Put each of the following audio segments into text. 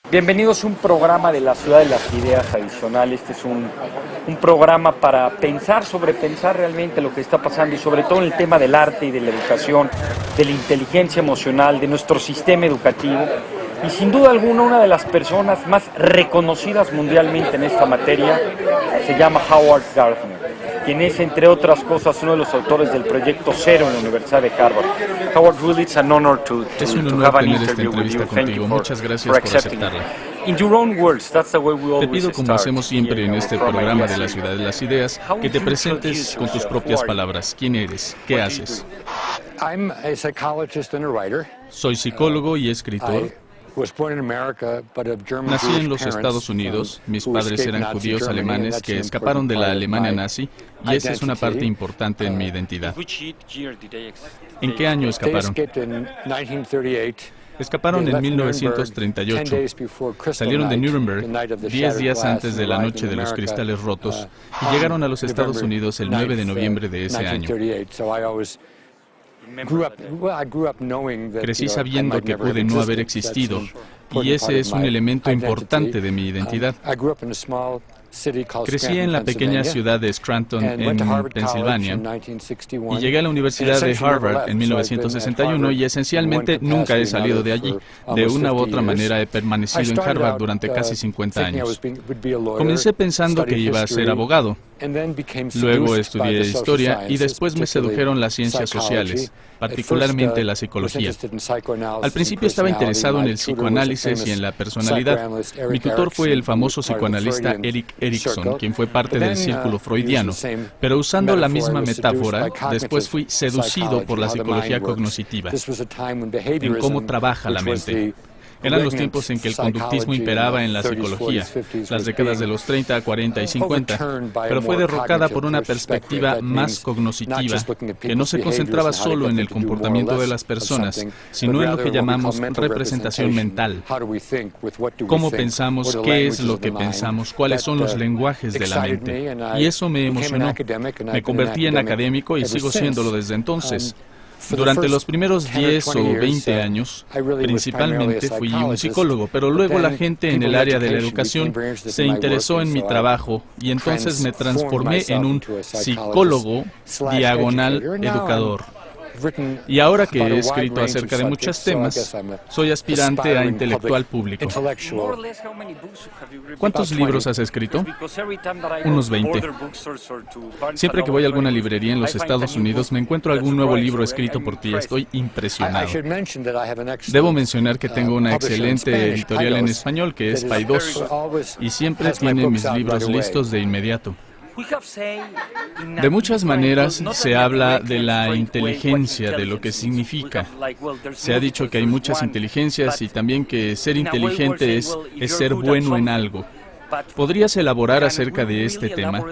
Bienvenidos a un programa de la Ciudad de las Ideas Adicional. Este es un programa para pensar realmente lo que está pasando y sobre todo en el tema del arte y de la educación, de la inteligencia emocional, de nuestro sistema educativo. Y sin duda alguna una de las personas más reconocidas mundialmente en esta materia se llama Howard Gardner, quien es, entre otras cosas, uno de los autores del Proyecto Cero en la Universidad de Harvard. Howard, really, it's an honor to have an interview with you. Thank you Muchas gracias por aceptarla. In your own words, that's the way we always Te pido, como hacemos siempre en este programa de la Ciudad de las Ideas, que te presentes con tus propias palabras. ¿Quién eres? ¿Qué haces? Soy psicólogo y escritor. Nací en los Estados Unidos. Mis padres eran judíos alemanes que escaparon de la Alemania nazi, y esa es una parte importante en mi identidad. ¿En qué año escaparon? Escaparon en 1938. Salieron de Nuremberg 10 días antes de la Noche de los Cristales Rotos y llegaron a los Estados Unidos el 9 de noviembre de ese año. Crecí sabiendo que pude no haber existido, y ese es un elemento importante de mi identidad. Crecí en la pequeña ciudad de Scranton, en Pensilvania, y llegué a la Universidad de Harvard en 1961 y esencialmente nunca he salido de allí. De una u otra manera he permanecido en Harvard durante casi 50 años. Comencé pensando que iba a ser abogado. Luego estudié historia y después me sedujeron las ciencias sociales, particularmente la psicología. Al principio estaba interesado en el psicoanálisis y en la personalidad. Mi tutor fue el famoso psicoanalista Erik Erikson, quien fue parte del círculo freudiano. Pero usando la misma metáfora, después fui seducido por la psicología cognitiva, en cómo trabaja la mente. Eran los tiempos en que el conductismo imperaba en la psicología, las décadas de los 30, 40 y 50, pero fue derrocada por una perspectiva más cognitiva, que no se concentraba solo en el comportamiento de las personas, sino en lo que llamamos representación mental. Cómo pensamos, qué es lo que pensamos, cuáles son los lenguajes de la mente. Y eso me emocionó. Me convertí en académico y sigo siéndolo desde entonces. Durante los primeros 10 o 20 años, principalmente fui un psicólogo, pero luego la gente en el área de la educación se interesó en mi trabajo y entonces me transformé en un psicólogo /educador. Y ahora que he escrito acerca de muchos temas, soy aspirante a intelectual público. ¿Cuántos libros has escrito? Unos 20. Siempre que voy a alguna librería en los Estados Unidos, me encuentro algún nuevo libro escrito por ti. Estoy impresionado. Debo mencionar que tengo una excelente editorial en español, que es Paidós, y siempre tiene mis libros listos de inmediato. De muchas maneras se habla de la inteligencia, de lo que significa. Se ha dicho que hay muchas inteligencias y también que ser inteligente es ser bueno en algo. ¿Podrías elaborar acerca de este tema?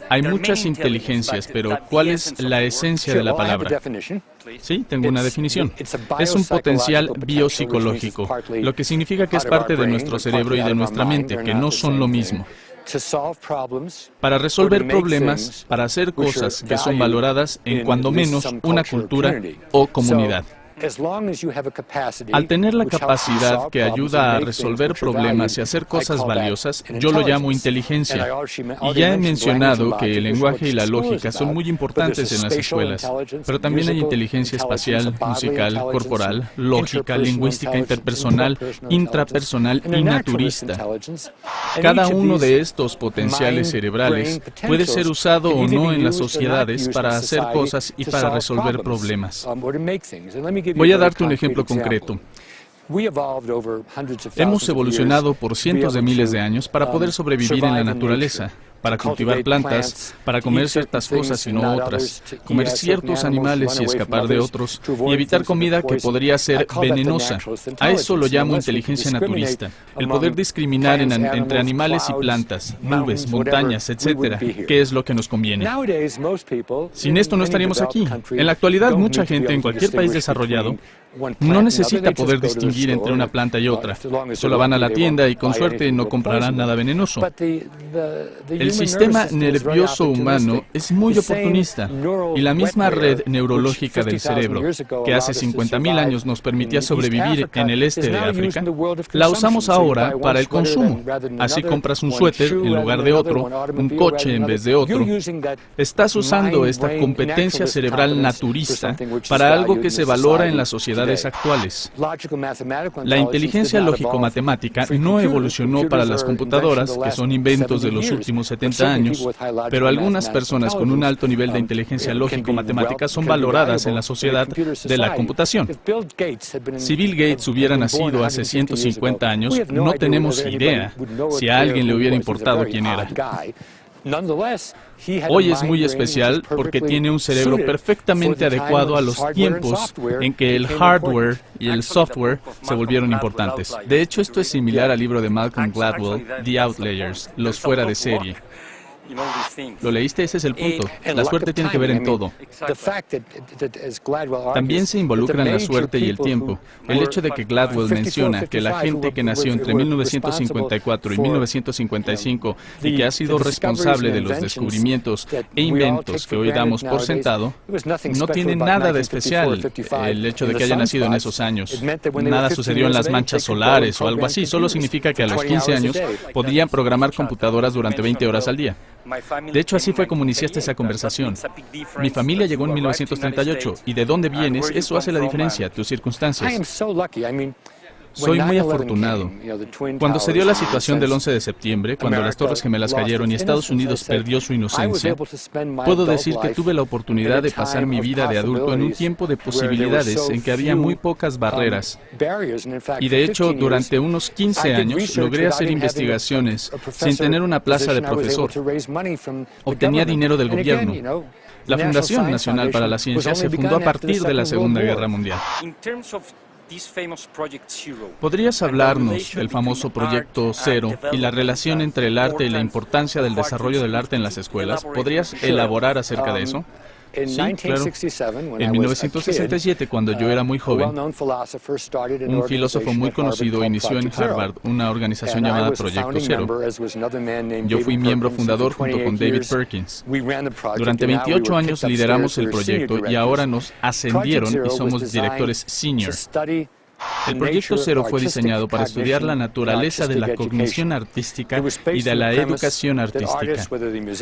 Hay muchas inteligencias, pero ¿cuál es la esencia de la palabra? Sí, tengo una definición. Es un potencial biopsicológico, lo que significa que es parte de nuestro cerebro y de nuestra mente, que no son lo mismo. Para resolver problemas, para hacer cosas que son valoradas en cuando menos una cultura o comunidad. Al tener la capacidad que ayuda a resolver problemas y hacer cosas valiosas, yo lo llamo inteligencia. Y ya he mencionado que el lenguaje y la lógica son muy importantes en las escuelas, pero también hay inteligencia espacial, musical, corporal, lógica, lingüística, interpersonal, intrapersonal y naturista. Cada uno de estos potenciales cerebrales puede ser usado o no en las sociedades para hacer cosas y para resolver problemas. Voy a darte un ejemplo concreto. Hemos evolucionado por cientos de miles de años para poder sobrevivir en la naturaleza, para cultivar plantas, para comer ciertas cosas y no otras, comer ciertos animales y escapar de otros, y evitar comida que podría ser venenosa. A eso lo llamo inteligencia naturista, el poder discriminar entre animales y plantas, nubes, montañas, etc., qué es lo que nos conviene. Sin esto no estaríamos aquí. En la actualidad, mucha gente en cualquier país desarrollado no necesita poder distinguir entre una planta y otra. Solo van a la tienda y con suerte no comprarán nada venenoso. El El sistema nervioso humano es muy oportunista y la misma red neurológica del cerebro, que hace 50.000 años nos permitía sobrevivir en el este de África, la usamos ahora para el consumo. Así compras un suéter en lugar de otro, un coche en vez de otro. Estás usando esta competencia cerebral naturista para algo que se valora en las sociedades actuales. La inteligencia lógico-matemática no evolucionó para las computadoras, que son inventos de los últimos 70 años, pero algunas personas con un alto nivel de inteligencia lógico-matemática son valoradas en la sociedad de la computación. Si Bill Gates hubiera nacido hace 150 años, no tenemos idea si a alguien le hubiera importado quién era. Hoy es muy especial porque tiene un cerebro perfectamente adecuado a los tiempos en que el hardware y el software se volvieron importantes. De hecho, esto es similar al libro de Malcolm Gladwell, The Outliers, Los fuera de serie. ¿Lo leíste? Ese es el punto. La suerte tiene que ver en todo. También se involucran la suerte y el tiempo. El hecho de que Gladwell menciona que la gente que nació entre 1954 y 1955 y que ha sido responsable de los descubrimientos e inventos que hoy damos por sentado, no tiene nada de especial el hecho de que haya nacido en esos años. Nada sucedió en las manchas solares o algo así. Solo significa que a los 15 años podían programar computadoras durante 20 horas al día. De hecho, así fue como iniciaste esa conversación. Mi familia llegó en 1938, y de dónde vienes, eso hace la diferencia, tus circunstancias. Soy muy afortunado. Cuando se dio la situación del 11 de septiembre, cuando las Torres Gemelas cayeron y Estados Unidos perdió su inocencia, puedo decir que tuve la oportunidad de pasar mi vida de adulto en un tiempo de posibilidades en que había muy pocas barreras. Y de hecho, durante unos 15 años logré hacer investigaciones sin tener una plaza de profesor. Obtenía dinero del gobierno. La Fundación Nacional para la Ciencia se fundó a partir de la Segunda Guerra Mundial. ¿Podrías hablarnos del famoso Proyecto Cero y la relación entre el arte y la importancia del desarrollo del arte en las escuelas? ¿Podrías elaborar acerca de eso? Sí, claro. En 1967, cuando yo era muy joven, un filósofo muy conocido inició en Harvard una organización llamada Proyecto Cero. Yo fui miembro fundador junto con David Perkins. Durante 28 años lideramos el proyecto y ahora nos ascendieron y somos directores senior. El Proyecto Cero fue diseñado para estudiar la naturaleza de la cognición artística y de la educación artística.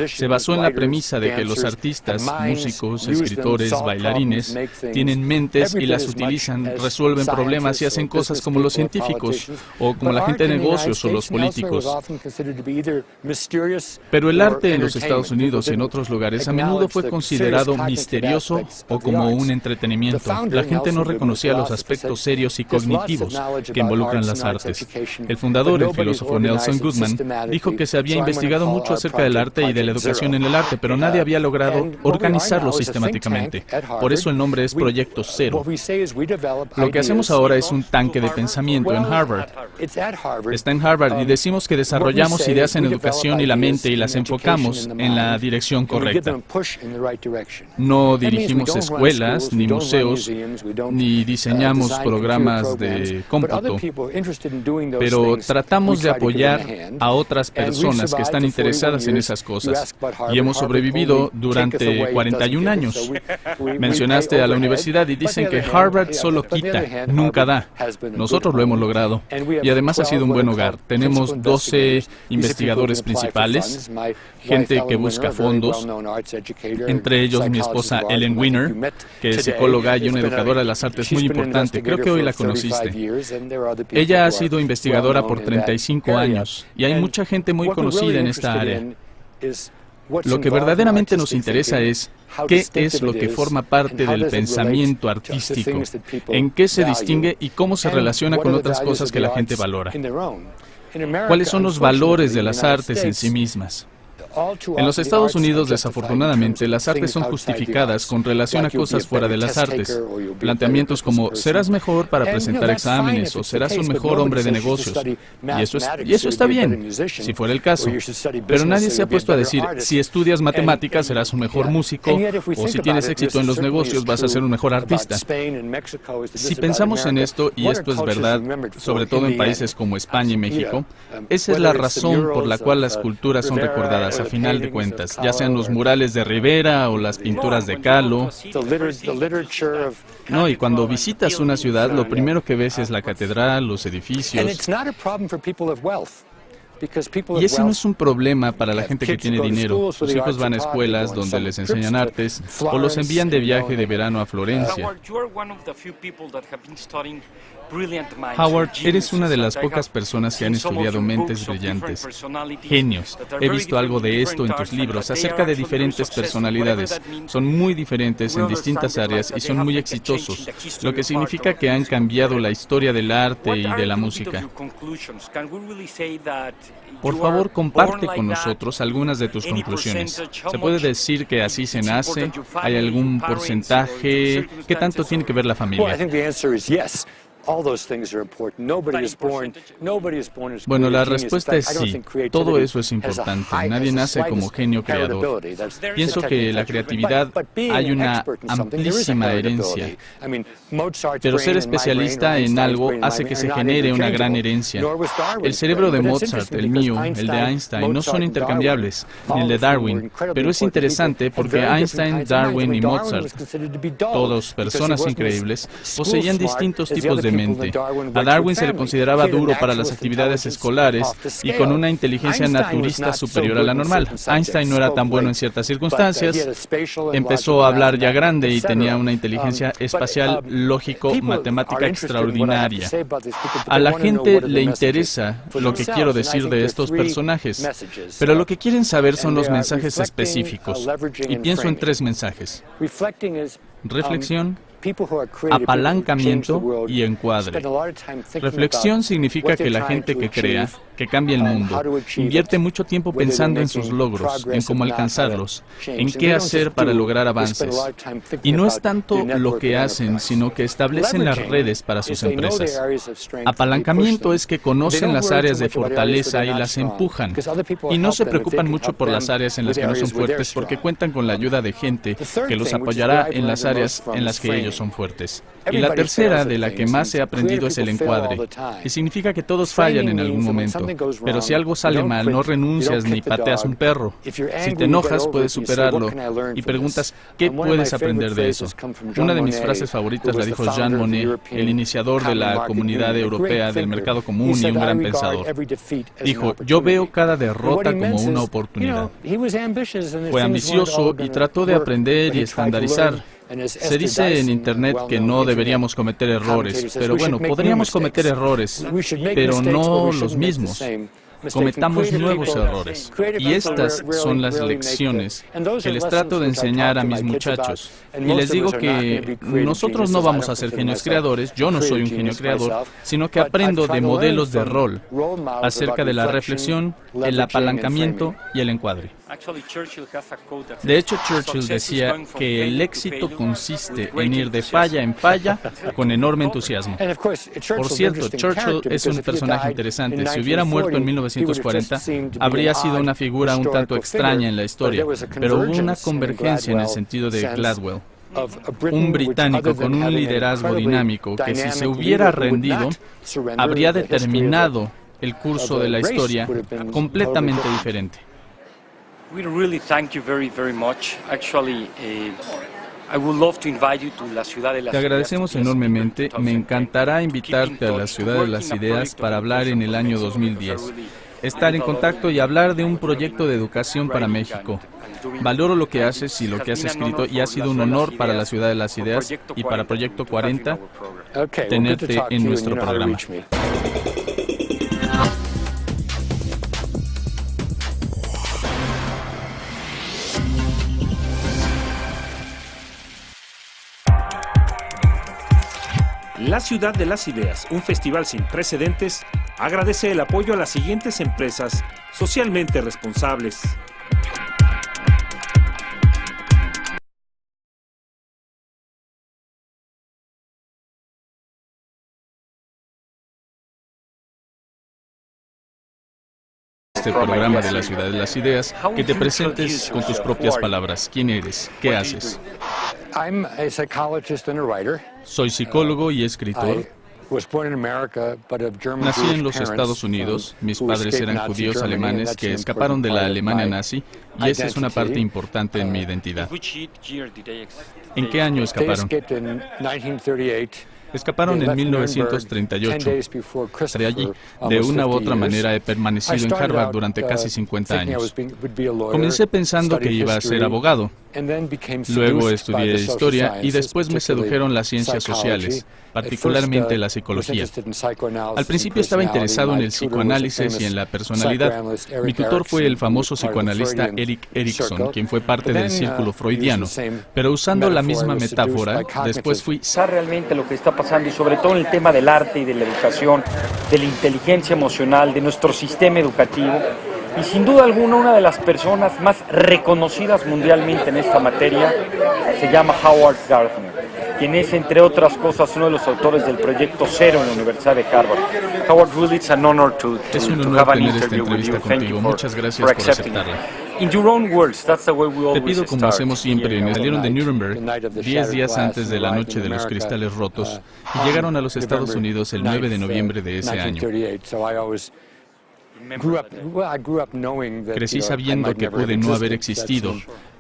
Se basó en la premisa de que los artistas, músicos, escritores, bailarines, tienen mentes y las utilizan, resuelven problemas y hacen cosas como los científicos, o como la gente de negocios o los políticos. Pero el arte en los Estados Unidos y en otros lugares a menudo fue considerado misterioso o como un entretenimiento. La gente no reconocía los aspectos serios y cognitivos que involucran las artes. El fundador, el filósofo Nelson Goodman, dijo que se había investigado mucho acerca del arte y de la educación en el arte, pero nadie había logrado organizarlo sistemáticamente. Por eso el nombre es Proyecto Cero. Lo que hacemos ahora es un tanque de pensamiento en Harvard. Está en Harvard y decimos que desarrollamos ideas en educación y la mente y las enfocamos en la dirección correcta. No dirigimos escuelas, ni museos, ni diseñamos programas de cómputo, pero tratamos de apoyar a otras personas que están interesadas en esas cosas y hemos sobrevivido durante 41 años. Mencionaste a la universidad y dicen que Harvard solo quita, nunca da. Nosotros lo hemos logrado y además ha sido un buen hogar. Tenemos 12 investigadores principales, gente que busca fondos, entre ellos mi esposa Ellen Weiner, que es psicóloga y una educadora de las artes muy importante. Creo que hoy la conociste. Ella ha sido investigadora por 35 años y hay mucha gente muy conocida en esta área. Lo que verdaderamente nos interesa es qué es lo que forma parte del pensamiento artístico, en qué se distingue y cómo se relaciona con otras cosas que la gente valora. ¿Cuáles son los valores de las artes en sí mismas? En los Estados Unidos, desafortunadamente, las artes son justificadas con relación a cosas fuera de las artes. Planteamientos como, serás mejor para presentar exámenes o serás un mejor hombre de negocios. Y eso está bien, si fuera el caso. Pero nadie se ha puesto a decir, si estudias matemáticas serás un mejor músico o si tienes éxito en los negocios vas a ser un mejor artista. Si pensamos en esto, y esto es verdad, sobre todo en países como España y México, esa es la razón por la cual las culturas son recordadas a final de cuentas, ya sean los murales de Rivera o las pinturas de Kahlo. No, y cuando visitas una ciudad, lo primero que ves es la catedral, los edificios. Y ese no es un problema para la gente que tiene dinero. Sus hijos van a escuelas donde les enseñan artes o los envían de viaje de verano a Florencia. Howard, eres una de las pocas personas que han estudiado mentes brillantes, genios. He visto algo de esto en tus libros acerca de diferentes personalidades. Son muy diferentes en distintas áreas y son muy exitosos, lo que significa que han cambiado la historia del arte y de la música. Por favor, comparte con nosotros algunas de tus conclusiones. ¿Se puede decir que así se nace? ¿Hay algún porcentaje? ¿Qué tanto tiene que ver la familia? Bueno, la respuesta es sí. Todo eso es importante. Nadie nace como genio creador. Pienso que la creatividad hay una amplísima herencia. Pero ser especialista en algo hace que se genere una gran herencia. El cerebro de Mozart, el mío, el de Einstein, no son intercambiables, ni el de Darwin. Pero es interesante porque Einstein, Darwin y Mozart, todos personas increíbles, poseían distintos tipos de mente. A Darwin se le consideraba duro para las actividades escolares y con una inteligencia naturista superior a la normal. Einstein no era tan bueno en ciertas circunstancias, empezó a hablar ya grande y tenía una inteligencia espacial, lógico-matemática extraordinaria. A la gente le interesa lo que quiero decir de estos personajes, pero lo que quieren saber son los mensajes específicos. Y pienso en 3 mensajes: reflexión, apalancamiento y encuadre. Reflexión significa que la gente que crea, que cambia el mundo, invierte mucho tiempo pensando en sus logros, en cómo alcanzarlos, en qué hacer para lograr avances. Y no es tanto lo que hacen, sino que establecen las redes para sus empresas. Apalancamiento es que conocen las áreas de fortaleza y las empujan. Y no se preocupan mucho por las áreas en las que no son fuertes porque cuentan con la ayuda de gente que los apoyará en las áreas en las que ellos son fuertes. Y la tercera, de la que más he aprendido, es el encuadre, que significa que todos fallan en algún momento. Pero si algo sale mal, no renuncias ni pateas un perro. Si te enojas, puedes superarlo y preguntas, ¿qué puedes aprender de eso? Una de mis frases favoritas la dijo Jean Monnet, el iniciador de la Comunidad Europea del Mercado Común y un gran pensador. Dijo, yo veo cada derrota como una oportunidad. Fue ambicioso y trató de aprender y estandarizar. Se dice en Internet que no deberíamos cometer errores, pero bueno, podríamos cometer errores, pero no los mismos. Cometamos nuevos errores. Y estas son las lecciones que les trato de enseñar a mis muchachos. Y les digo que nosotros no vamos a ser genios creadores, yo no soy un genio creador, sino que aprendo de modelos de rol acerca de la reflexión, el apalancamiento y el encuadre. De hecho, Churchill decía que el éxito consiste en ir de falla en falla con enorme entusiasmo. Por cierto, Churchill es un personaje interesante. Si hubiera muerto en 1940, habría sido una figura un tanto extraña en la historia, pero hubo una convergencia en el sentido de Gladwell. Un británico con un liderazgo dinámico que si se hubiera rendido, habría determinado el curso de la historia completamente diferente. We really thank you very much. Actually, I would love to invite you to la Ciudad de las Ideas. Te agradecemos enormemente. Me encantará invitarte a la Ciudad de las Ideas para hablar en el año 2010. Estar en contacto y hablar de un proyecto de educación para México. Valoro lo que haces y lo que has escrito y ha sido un honor para la Ciudad de las Ideas y para Proyecto 40 tenerte en nuestro programa. La Ciudad de las Ideas, un festival sin precedentes, agradece el apoyo a las siguientes empresas socialmente responsables. Este programa de la Ciudad de las Ideas, que te presentes con tus propias palabras. ¿Quién eres? ¿Qué haces? Soy psicólogo y escritor. Nací en los Estados Unidos, mis padres eran judíos alemanes que escaparon de la Alemania nazi y esa es una parte importante en mi identidad. ¿En qué año escaparon? Escaparon en 1938. De allí, de una u otra manera, he permanecido en Harvard durante casi 50 años. Comencé pensando que iba a ser abogado. Luego estudié historia y después me sedujeron las ciencias sociales, particularmente la psicología. Al principio estaba interesado en el psicoanálisis y en la personalidad. Mi tutor fue el famoso psicoanalista Erik Erikson, quien fue parte del círculo freudiano. Pero usando la misma metáfora, después fui... realmente lo que está pasando y sobre todo en el tema del arte y de la educación, de la inteligencia emocional, de nuestro sistema educativo. Y sin duda alguna una de las personas más reconocidas mundialmente en esta materia se llama Howard Gardner, quien es, entre otras cosas, uno de los autores del Proyecto Cero en la Universidad de Harvard. Howard, really, it's an honor to have an interview with you. Thank you Muchas gracias por aceptarla. In your own words, that's the way we always Te pido, como hacemos siempre, salieron de night. Nuremberg 10 días antes de la noche de los cristales rotos y llegaron a los Estados Unidos el 9 de noviembre de ese año. Crecí sabiendo que pude no haber existido,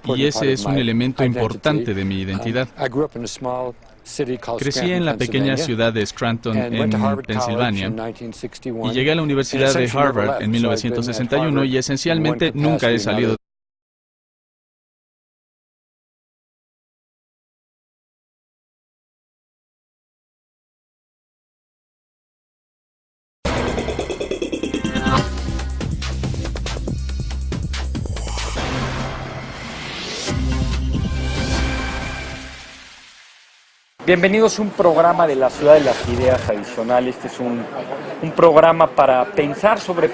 y ese es un elemento importante de mi identidad. Crecí en la pequeña ciudad de Scranton, en Pensilvania, y llegué a la Universidad de Harvard en 1961 y esencialmente nunca he salido. Bienvenidos a un programa de la Ciudad de las Ideas Adicionales. Este es un programa para pensar sobre